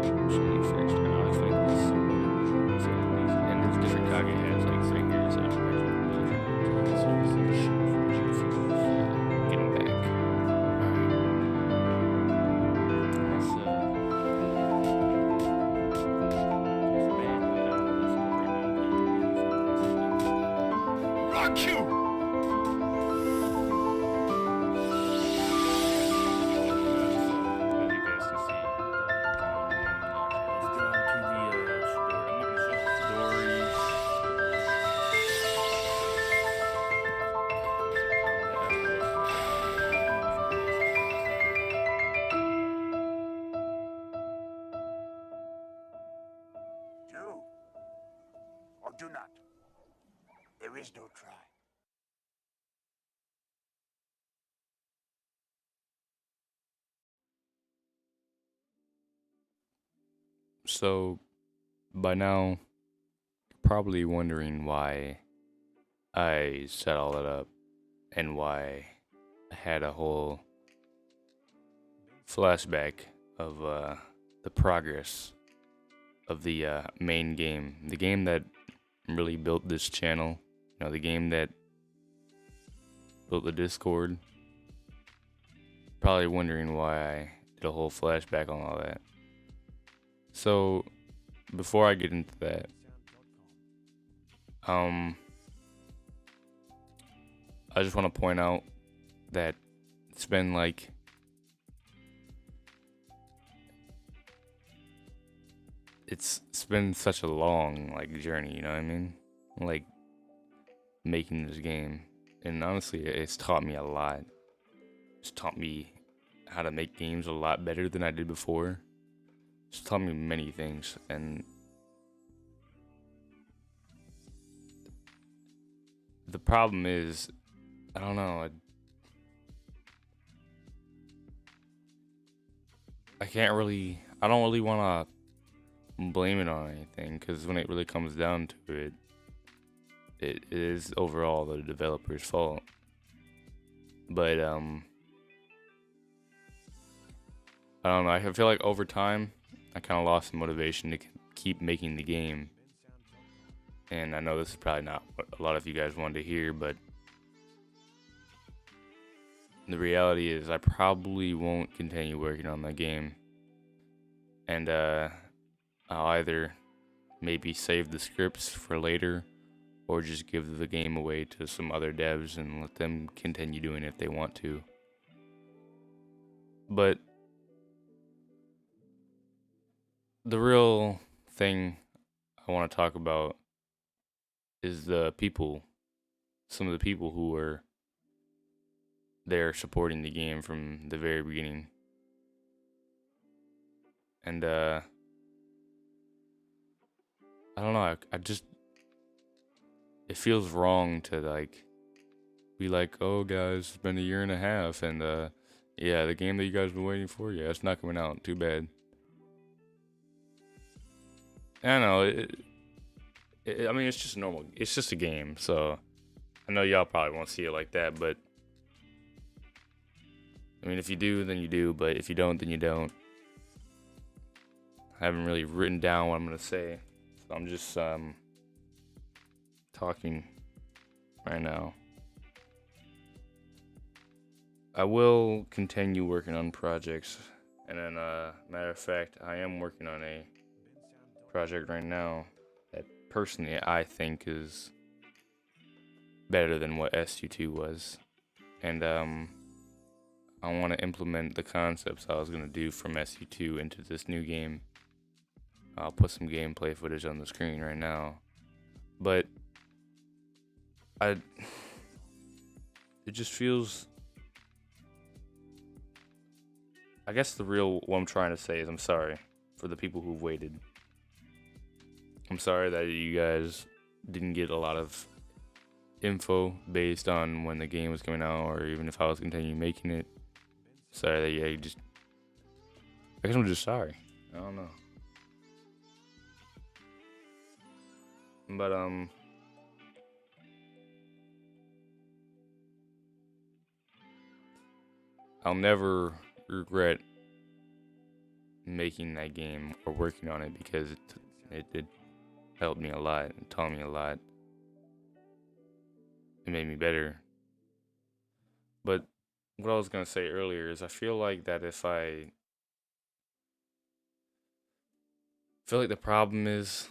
Shiny first. I always think this is super easy. And there's different Kage heads like fingers and so this is a show for you getting back. Alright. Let's there's a band that I'm listening right now. Rock you! Do or do not. There is no try. So, by now, you're probably wondering why I set all that up and why I had a whole flashback of the progress of the main game. The game that really built this channel. You know, the game that built the Discord. Probably wondering why I did a whole flashback on all that. So, before I get into that, I just want to point out that it's been like it's been such a long like journey, you know what I mean? Like making this game, and honestly, it's taught me a lot. It's taught me how to make games a lot better than I did before. It's taught me many things, and the problem is, I don't know. I can't really. I don't really want to blame it on anything, because when it really comes down to it, it is overall the developer's fault. But I don't know. I feel like over time, I kind of lost the motivation to keep making the game. And I know this is probably not what a lot of you guys wanted to hear, but the reality is I probably won't continue working on that game. And I'll either maybe save the scripts for later, or just give the game away to some other devs and let them continue doing it if they want to. But the real thing I want to talk about is the people, some of the people who were there supporting the game from the very beginning. And I don't know, I just, it feels wrong to like be like, oh guys, it's been a year and a half, and yeah, the game that you guys been waiting for, yeah, it's not coming out. Too bad. I know I mean, it's just normal. It's just a game, so I know y'all probably won't see it like that, but I mean, if you do, then you do, but if you don't, then you don't. I haven't really written down what I'm gonna say, so I'm just talking right now. I will continue working on projects, and then matter of fact, I am working on a project right now that personally I think is better than what SU2 was, and I want to implement the concepts I was gonna do from SU2 into this new game. I'll put some gameplay footage on the screen right now, but it just feels, I guess what I'm trying to say is I'm sorry for the people who've waited. I'm sorry that you guys didn't get a lot of info based on when the game was coming out, or even if I was continuing making it. Sorry that you just, I guess I'm just sorry. I don't know. But I'll never regret making that game or working on it because it did help me a lot and taught me a lot. It made me better. But what I was gonna say earlier is I feel like that if I feel like the problem is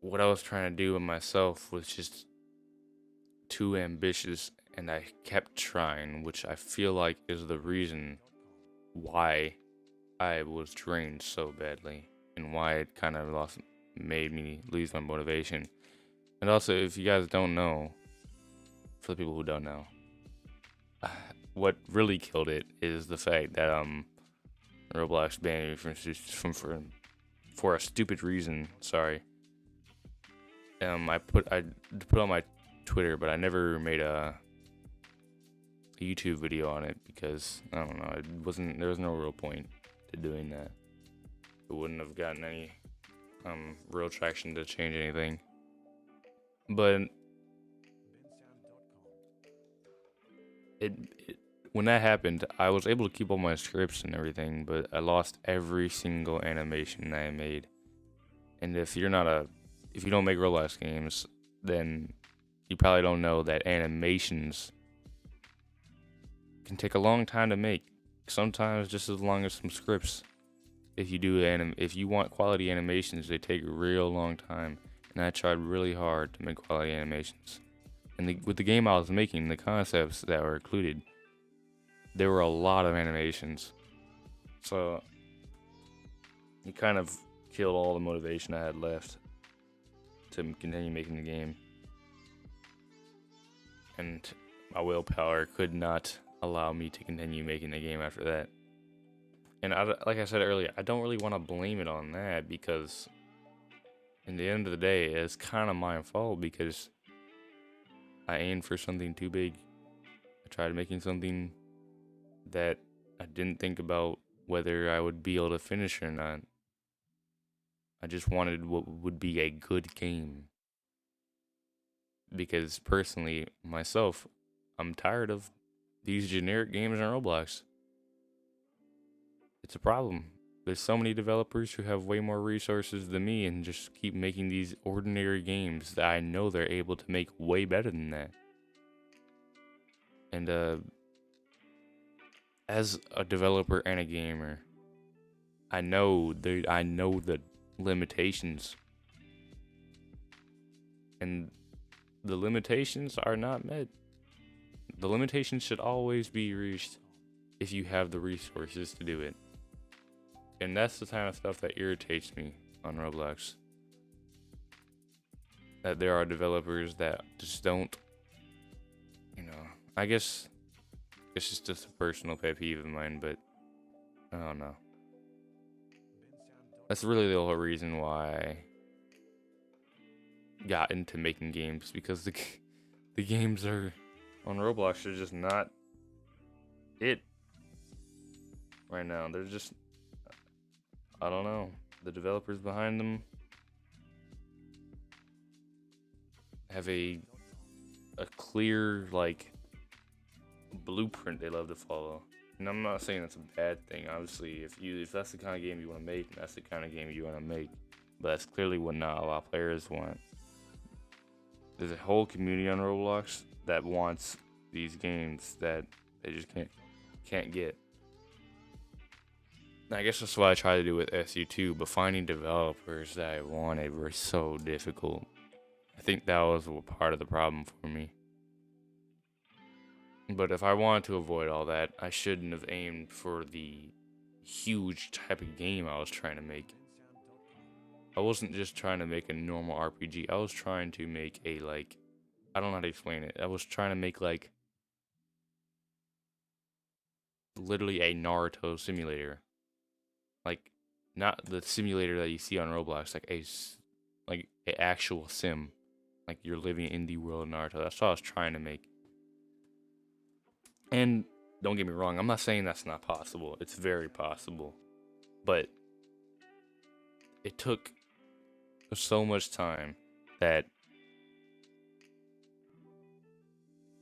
what I was trying to do with myself was just too ambitious and I kept trying, which I feel like is the reason why I was drained so badly and why it kind of made me lose my motivation. And also, if you guys don't know, for the people who don't know, what really killed it is the fact that Roblox banned me for a stupid reason. Sorry. I put on my Twitter, but I never made a YouTube video on it because I don't know. There was no real point to doing that. It wouldn't have gotten any real traction to change anything. But it when that happened, I was able to keep all my scripts and everything, but I lost every single animation I made. And if you don't make Roblox games, then you probably don't know that animations can take a long time to make. Sometimes just as long as some scripts. If you want quality animations, they take a real long time. And I tried really hard to make quality animations. And with the game I was making, the concepts that were included, there were a lot of animations. So it kind of killed all the motivation I had left to continue making the game. And my willpower could not allow me to continue making the game after that. And like I said earlier, I don't really want to blame it on that because in the end of the day, it's kind of my fault because I aimed for something too big. I tried making something that I didn't think about whether I would be able to finish or not. I just wanted what would be a good game. Because personally, myself, I'm tired of these generic games on Roblox. It's a problem. There's so many developers who have way more resources than me and just keep making these ordinary games that I know they're able to make way better than that. And as a developer and a gamer, I know the limitations. And the limitations are not met. The limitations should always be reached if you have the resources to do it. And that's the kind of stuff that irritates me on Roblox. That there are developers that just don't, I guess it's just a personal pet peeve of mine, but I don't know. That's really the whole reason why I got into making games, because the games are on Roblox are just not it right now. They're just, I don't know. The developers behind them have a clear blueprint they love to follow. And I'm not saying that's a bad thing. Obviously, if that's the kind of game you want to make, that's the kind of game you want to make. But that's clearly what not a lot of players want. There's a whole community on Roblox that wants these games that they just can't get. I guess that's what I tried to do with SU2, but finding developers that I wanted were so difficult. I think that was part of the problem for me. But if I wanted to avoid all that, I shouldn't have aimed for the huge type of game I was trying to make. I wasn't just trying to make a normal RPG. I was trying to make I don't know how to explain it. I was trying to make literally a Naruto simulator. Not the simulator that you see on Roblox, like a actual sim. Like you're living in the world of Naruto. That's what I was trying to make. And don't get me wrong, I'm not saying that's not possible. It's very possible. But it took so much time that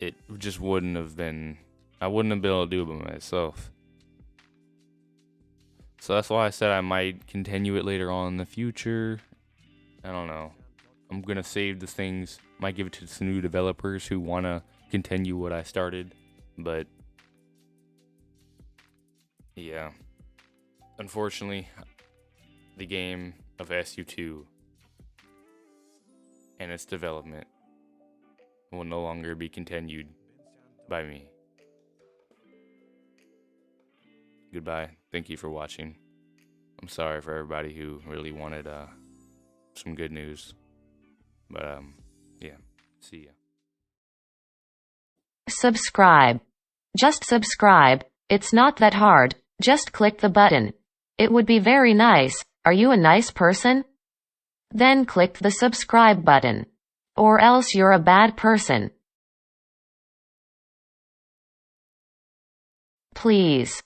it just wouldn't have been, I wouldn't have been able to do it by myself. So that's why I said I might continue it later on in the future. I don't know. I'm gonna save the things. Might give it to some new developers who wanna continue what I started. But yeah, unfortunately, the game of SU2 and its development will no longer be continued by me. Goodbye. Thank you for watching. I'm sorry for everybody who really wanted some good news. But yeah. See ya. Subscribe. Just subscribe. It's not that hard. Just click the button. It would be very nice. Are you a nice person? Then click the subscribe button. Or else you're a bad person. Please.